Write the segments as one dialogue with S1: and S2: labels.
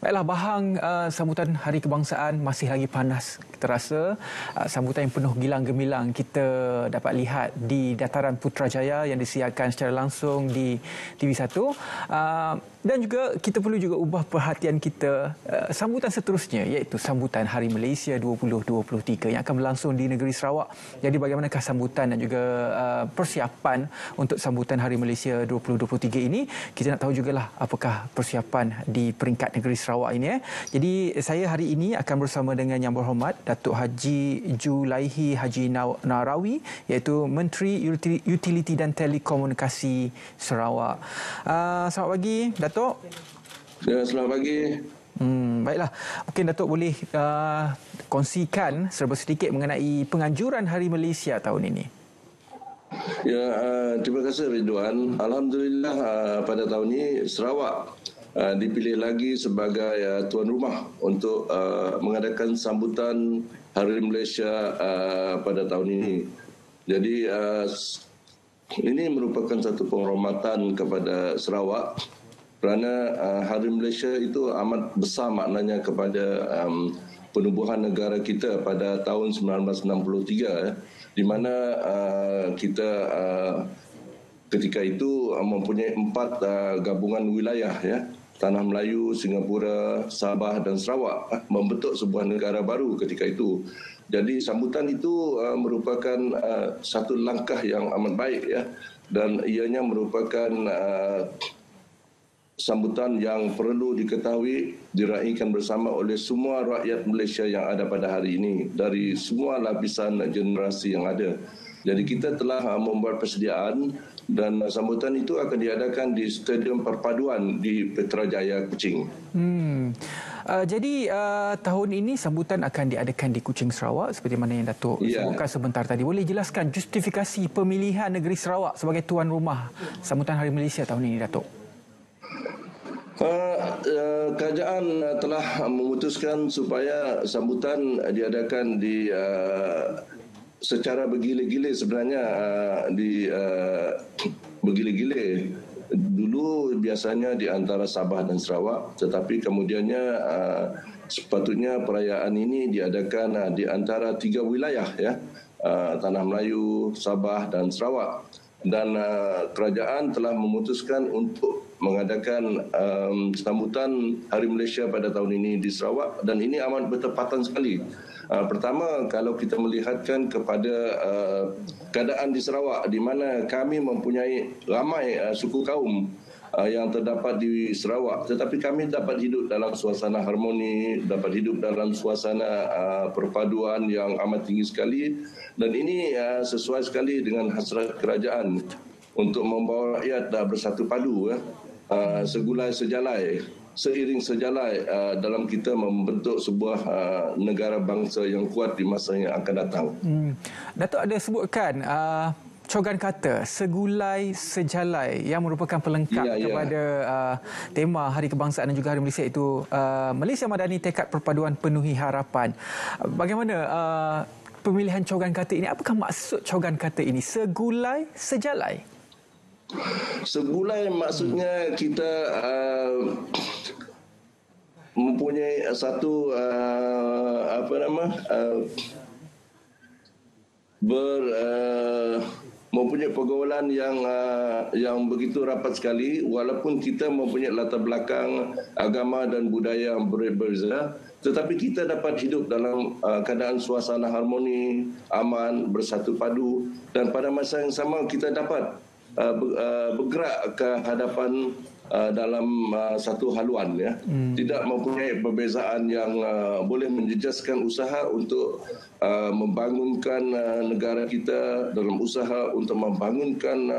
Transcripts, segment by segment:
S1: Baiklah, bahang sambutan Hari Kebangsaan masih lagi panas. Kita rasa sambutan yang penuh gilang gemilang kita dapat lihat di Dataran Putrajaya yang disiarkan secara langsung di TV1. Dan juga kita perlu juga ubah perhatian kita sambutan seterusnya, iaitu sambutan Hari Malaysia 2023 yang akan berlangsung di negeri Sarawak. Jadi bagaimanakah sambutan dan juga persiapan untuk sambutan Hari Malaysia 2023 ini? Kita nak tahu jugalah apakah persiapan di peringkat negeri Sarawak ini. Jadi saya hari ini akan bersama dengan Yang Berhormat Datuk Haji Julaihi Haji Narawi, iaitu Menteri Utiliti dan Telekomunikasi Sarawak. Selamat pagi, Datuk.
S2: Ya, selamat pagi.
S1: Baiklah, mungkin Datuk boleh kongsikan serba sedikit mengenai penganjuran Hari Malaysia tahun ini.
S2: Ya, terima kasih Ridwan. Alhamdulillah pada tahun ini Sarawak dipilih lagi sebagai tuan rumah untuk mengadakan sambutan Hari Malaysia pada tahun ini. Jadi ini merupakan satu penghormatan kepada Sarawak kerana Hari Malaysia itu amat besar maknanya kepada penubuhan negara kita pada tahun 1963, di mana kita ketika itu mempunyai 4 gabungan wilayah, ya, Tanah Melayu, Singapura, Sabah dan Sarawak, membentuk sebuah negara baru ketika itu. Jadi sambutan itu merupakan satu langkah yang amat baik, ya, dan ianya merupakan sambutan yang perlu diketahui, diraikan bersama oleh semua rakyat Malaysia yang ada pada hari ini dari semua lapisan generasi yang ada. Jadi kita telah membuat persediaan dan sambutan itu akan diadakan di Stadium Perpaduan di Putrajaya, Kuching.
S1: Jadi tahun ini sambutan akan diadakan di Kuching, Sarawak, seperti mana yang Datuk sebutkan sebentar tadi. Boleh jelaskan justifikasi pemilihan negeri Sarawak sebagai tuan rumah sambutan Hari Malaysia tahun ini, Datuk?
S2: Kerajaan telah memutuskan supaya sambutan diadakan di secara bergila-gila sebenarnya, bergila-gila. Dulu biasanya di antara Sabah dan Sarawak, tetapi kemudiannya sepatutnya perayaan ini diadakan di antara 3 wilayah, ya, Tanah Melayu, Sabah dan Sarawak. Dan kerajaan telah memutuskan untuk mengadakan sambutan Hari Malaysia pada tahun ini di Sarawak, dan ini amat bertepatan sekali. Pertama, kalau kita melihatkan kepada keadaan di Sarawak, di mana kami mempunyai ramai suku kaum yang terdapat di Sarawak, tetapi kami dapat hidup dalam suasana harmoni, dapat hidup dalam suasana perpaduan yang amat tinggi sekali, dan ini sesuai sekali dengan hasrat kerajaan untuk membawa rakyat bersatu padu, segulai sejalai, seiring sejalai dalam kita membentuk sebuah negara bangsa yang kuat di masa yang akan datang.
S1: Datuk ada sebutkan cogan kata segulai sejalai yang merupakan pelengkap kepada tema Hari Kebangsaan dan juga Hari Malaysia, itu Malaysia Madani Tekad Perpaduan Penuhi Harapan. Bagaimana pemilihan cogan kata ini? Apakah maksud cogan kata ini, segulai sejalai?
S2: Segulai maksudnya kita mempunyai satu mempunyai pergaulan yang begitu rapat sekali, walaupun kita mempunyai latar belakang agama dan budaya yang berbeza, tetapi kita dapat hidup dalam keadaan suasana harmoni, aman, bersatu padu, dan pada masa yang sama kita dapat bergerak ke hadapan dalam satu haluan, ya. Tidak mempunyai perbezaan yang boleh menjejaskan usaha untuk membangunkan negara kita, dalam usaha untuk membangunkan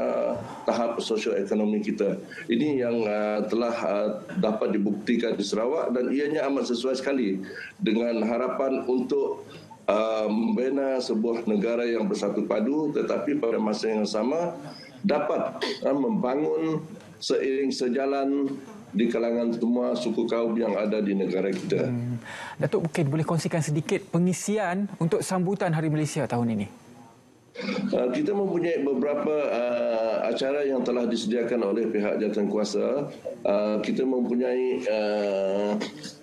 S2: tahap sosioekonomi kita. Ini yang telah dapat dibuktikan di Sarawak, dan ianya amat sesuai sekali dengan harapan untuk membina sebuah negara yang bersatu padu, tetapi pada masa yang sama dapat membangun seiring sejalan di kalangan semua suku kaum yang ada di negara kita.
S1: Datuk mungkin boleh kongsikan sedikit pengisian untuk sambutan Hari Malaysia tahun ini?
S2: Kita mempunyai beberapa acara yang telah disediakan oleh pihak jawatankuasa. Kita mempunyai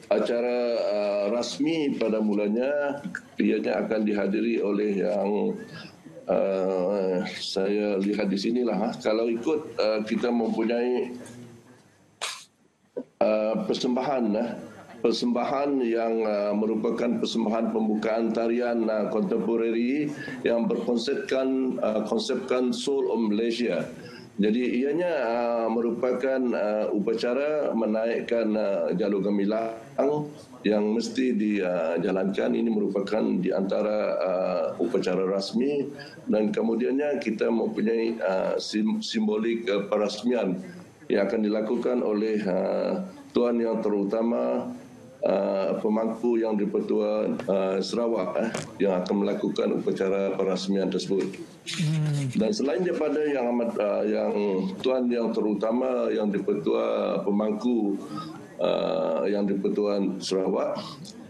S2: acara rasmi pada mulanya, ianya akan dihadiri oleh yang saya lihat di sinilah. Kalau ikut kita mempunyai persembahan yang merupakan persembahan pembukaan tarian kontemporari yang konsepkan Soul of Malaysia. Jadi ianya merupakan upacara menaikkan jalur gemilang yang mesti dijalankan. Ini merupakan di antara upacara rasmi, dan kemudiannya kita mempunyai simbolik perasmian yang akan dilakukan oleh Tuan Yang Terutama pemangku yang di-Pertuan Sarawak yang akan melakukan upacara perasmian tersebut. Dan selain daripada yang Tuan Yang Terutama yang di-Pertua pemangku yang di-Pertuan Sarawak,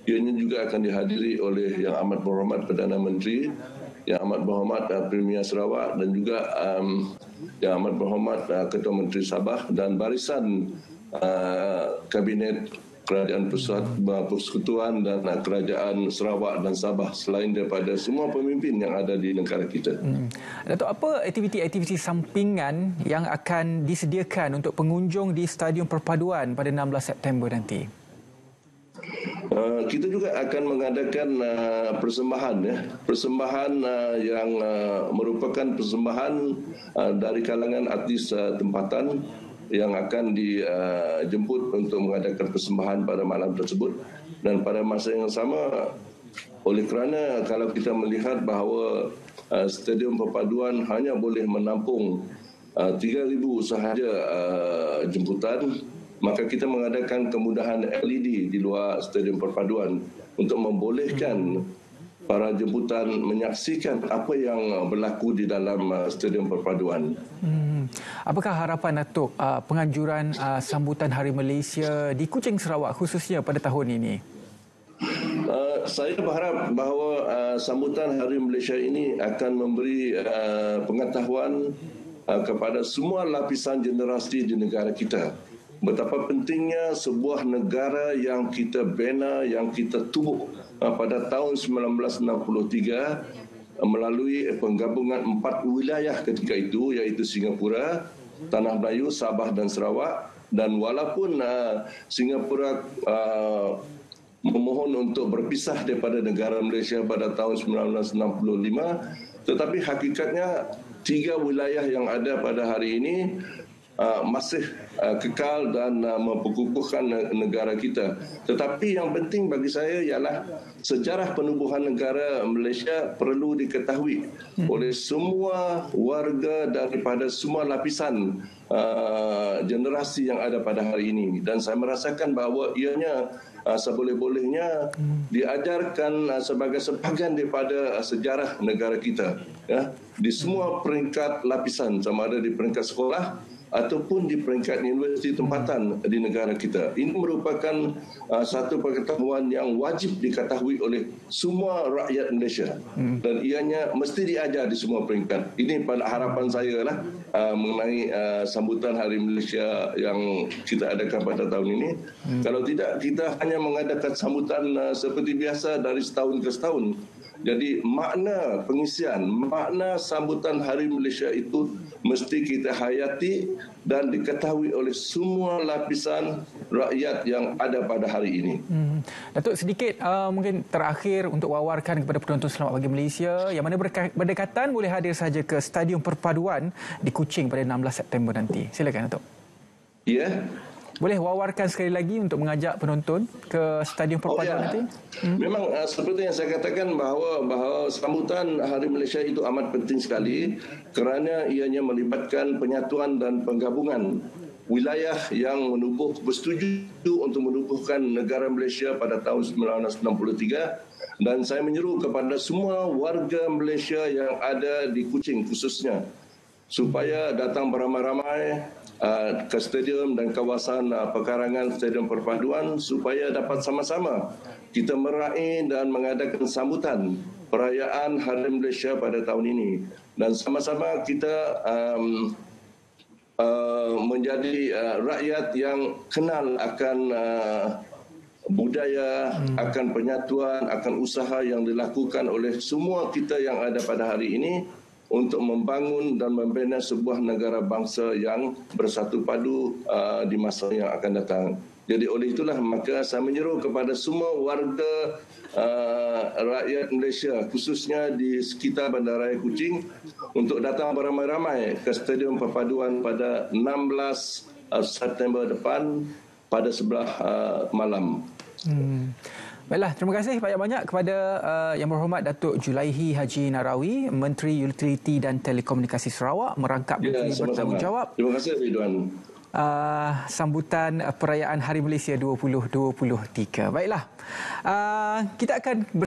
S2: ianya juga akan dihadiri oleh Yang Amat Berhormat Perdana Menteri, Yang Amat Berhormat Premier Sarawak, dan juga Yang Amat Berhormat Ketua Menteri Sabah dan barisan Kabinet Kerajaan Persekutuan dan Kerajaan Sarawak dan Sabah, selain daripada semua pemimpin yang ada di negara kita.
S1: Datuk, apa aktiviti-aktiviti sampingan yang akan disediakan untuk pengunjung di Stadium Perpaduan pada 16 September nanti?
S2: Kita juga akan mengadakan persembahan yang merupakan persembahan dari kalangan artis tempatan yang akan dijemput untuk mengadakan persembahan pada malam tersebut. Dan pada masa yang sama, oleh kerana kalau kita melihat bahawa Stadium Perpaduan hanya boleh menampung 3,000 sahaja jemputan, maka kita mengadakan kemudahan LED di luar Stadium Perpaduan untuk membolehkan para jemputan menyaksikan apa yang berlaku di dalam Stadium Perpaduan.
S1: Apakah harapan Datuk penganjuran sambutan Hari Malaysia di Kuching, Sarawak khususnya pada tahun ini?
S2: Saya berharap bahawa sambutan Hari Malaysia ini akan memberi pengetahuan kepada semua lapisan generasi di negara kita betapa pentingnya sebuah negara yang kita bina, yang kita tubuh pada tahun 1963 melalui penggabungan 4 wilayah ketika itu, iaitu Singapura, Tanah Melayu, Sabah dan Sarawak. Dan walaupun Singapura memohon untuk berpisah daripada negara Malaysia pada tahun 1965, tetapi hakikatnya 3 wilayah yang ada pada hari ini masih kekal dan memperkukuhkan negara kita. Tetapi yang penting bagi saya ialah sejarah penubuhan negara Malaysia perlu diketahui oleh semua warga daripada semua lapisan generasi yang ada pada hari ini. Dan saya merasakan bahawa ianya seboleh-bolehnya diajarkan sebagai sebahagian daripada sejarah negara kita, ya, di semua peringkat lapisan, sama ada di peringkat sekolah ataupun di peringkat universiti tempatan di negara kita. Ini merupakan satu pengetahuan yang wajib diketahui oleh semua rakyat Malaysia, dan ianya mesti diajar di semua peringkat. Ini pada harapan saya lah mengenai sambutan Hari Malaysia yang kita adakan pada tahun ini. Kalau tidak, kita hanya mengadakan sambutan seperti biasa dari setahun ke setahun. Jadi makna pengisian, makna sambutan Hari Malaysia itu mesti kita hayati dan diketahui oleh semua lapisan rakyat yang ada pada hari ini.
S1: Datuk, sedikit mungkin terakhir untuk wawarkan kepada penonton Selamat Pagi Malaysia yang mana berdekatan boleh hadir saja ke Stadium Perpaduan di Kuching pada 16 September nanti. Silakan, Datuk.
S2: Ya.
S1: Boleh wawarkan sekali lagi untuk mengajak penonton ke Stadium Perpaduan nanti?
S2: Memang seperti yang saya katakan bahawa sambutan Hari Malaysia itu amat penting sekali kerana ianya melibatkan penyatuan dan penggabungan wilayah yang bersetuju untuk menubuhkan negara Malaysia pada tahun 1963, dan saya menyeru kepada semua warga Malaysia yang ada di Kuching khususnya supaya datang beramai-ramai ke stadium dan kawasan pekarangan Stadium Perpaduan supaya dapat sama-sama kita meraih dan mengadakan sambutan perayaan Hari Malaysia pada tahun ini. Dan sama-sama kita menjadi rakyat yang kenal akan budaya, akan penyatuan, akan usaha yang dilakukan oleh semua kita yang ada pada hari ini untuk membangun dan membina sebuah negara bangsa yang bersatu padu di masa yang akan datang. Jadi oleh itulah maka saya menyeru kepada semua warga rakyat Malaysia khususnya di sekitar Bandaraya Kuching untuk datang beramai-ramai ke Stadium Perpaduan pada 16 September depan pada 11 malam.
S1: Baiklah, terima kasih banyak-banyak kepada Yang Berhormat Datuk Julaihi Haji Narawi, Menteri Utiliti dan Telekomunikasi Sarawak, merangkap menteri bertanggungjawab.
S2: Terima kasih Ridwan.
S1: Sambutan perayaan Hari Malaysia 2023. Baiklah, kita akan